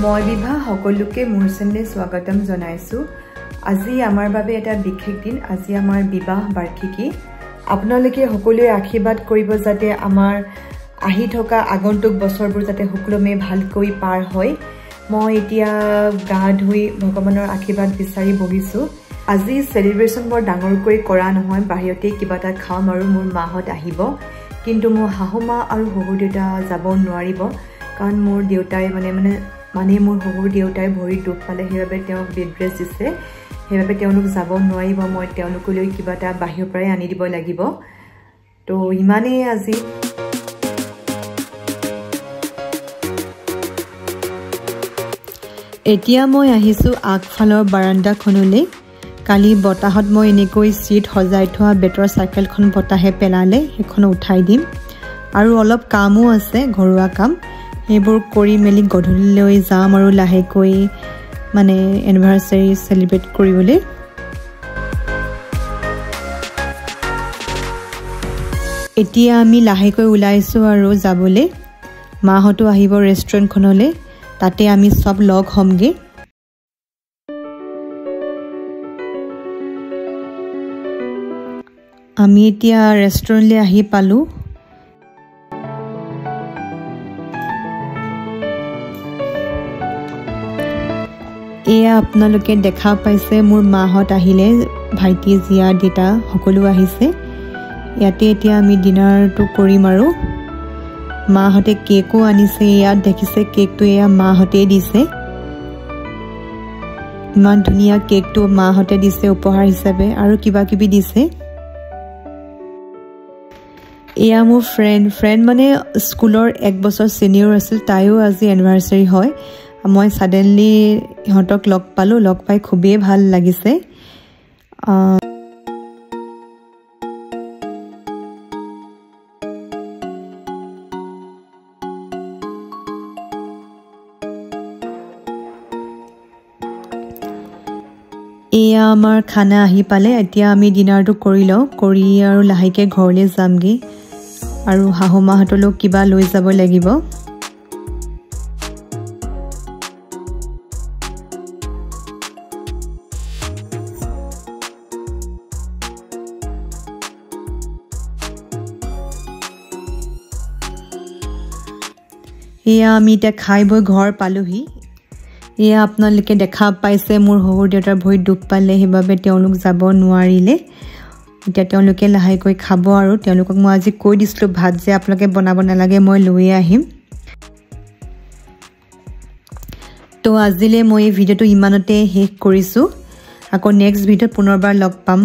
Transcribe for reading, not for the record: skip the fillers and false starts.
মই বিভা সকলোকে মোৰ চেনেলে স্বাগতম জনাইছো। আজি আমাৰ বাবে এটা বিশেষ দিন। আজি আমাৰ বিবাহ বাৰ্ষিকী। আপোনালোকে সকলোৱে আশীৰ্বাদ কৰিব যাতে আমাৰ আহি থকা আগন্তুক বছৰবোৰ যাতে সকলোমে ভালকৈ পাৰ হয়। মই এতিয়া গা ধুই ভগৱানৰ আশীৰ্বাদ বিচাৰি বহিছো। আজি সেলিব্ৰেশন বৰ ডাঙৰকৈ কৰা নহয়, বাহিৰতে কিবা এটা খাম আৰু মোৰ মাহত আহিব। কিন্তু মোৰ শাহুমা আৰু শহুৰ দেউতা যাব নোৱাৰিব, কাৰণ মোৰ দেউতাই মানে মোৰ শহুৰ দেউতাই ভৰি দুখ পালে, সেইবাবে তেওঁক বেড ৰেষ্ট দিছে। সেইবাবে তেওঁলোক যাব নোৱাৰিব। মই তেওঁলোকলৈ কিবা এটা বাহিৰৰ পৰাই আনি দিব লাগিব। তো ইমানেই আজি। এতিয়া মই আহিছোঁ আগফালৰ বাৰাণ্ডাখনলৈ। কালি বতাহত মই এনেকৈ চিট সজাই থোৱা বেটৰ চাইকেলখন বতাহে পেলালে, সেইখন উঠাই দিম। আৰু অলপ কামো আছে, ঘৰুৱা কাম, সেইবোৰ কৰি মেলি গধূলিলৈ যাম আৰু লাহেকৈ এনিভাৰ্চাৰী চেলিব্ৰেট কৰিবলৈ। এতিয়া আমি লাহেকৈ ওলাইছোঁ আৰু যাবলৈ। মাহঁতো আহিব ৰেষ্টুৰেণ্টখনলৈ, তাতে আমি সব লগ হ'মগৈ। আমি এতিয়া ৰেষ্টুৰেণ্টলৈ আহি পালোঁ। এয়া আপোনালোকে দেখা পাইছে মোৰ মাহঁত আহিলে, ভাইটি জীয়া দেউতা সকলো আহিছে। ইয়াতে এতিয়া আমি ডিনাৰটো কৰিম আৰু মাহঁতে কেকো আনিছে। ইয়াত দেখিছে কেকটো এয়া মাহঁতে দিছে। ইমান ধুনীয়া কেকটো মাহঁতে দিছে উপহাৰ হিচাপে, আৰু কিবা কিবি দিছে। এয়া মোৰ ফ্ৰেণ্ড মানে স্কুলৰ 1 বছৰ চিনিয়ৰ আছিল, তাইও আজি এনিভাৰ্চাৰী হয়। মই ছাডেনলি সিহঁতক লগ পালোঁ, লগ পাই খুবেই ভাল লাগিছে। এয়া আমাৰ খানা আহি পালে। এতিয়া আমি ডিনাৰটো কৰি লওঁ, কৰি আৰু লাহেকৈ ঘৰলৈ যামগৈ আৰু শাহুমাহঁতলৈও কিবা লৈ যাব লাগিব। এয়া আমি এতিয়া খাই বৈ ঘৰ পালোহি। এয়া আপোনালোকে দেখা পাইছে মোৰ শহুৰ দেউতাৰ ভৰিত দুখ পালে, সেইবাবে তেওঁলোক যাব নোৱাৰিলে। এতিয়া তেওঁলোকে লাহেকৈ খাব আৰু তেওঁলোকক মই আজি কৈ দিছিলোঁ ভাত যে আপোনালোকে বনাব নালাগে, মই লৈয়ে আহিম। তো আজিলৈ মই এই ভিডিঅ'টো ইমানতে শেষ কৰিছোঁ। আকৌ নেক্সট ভিডিঅ'ত পুনৰবাৰ লগ পাম।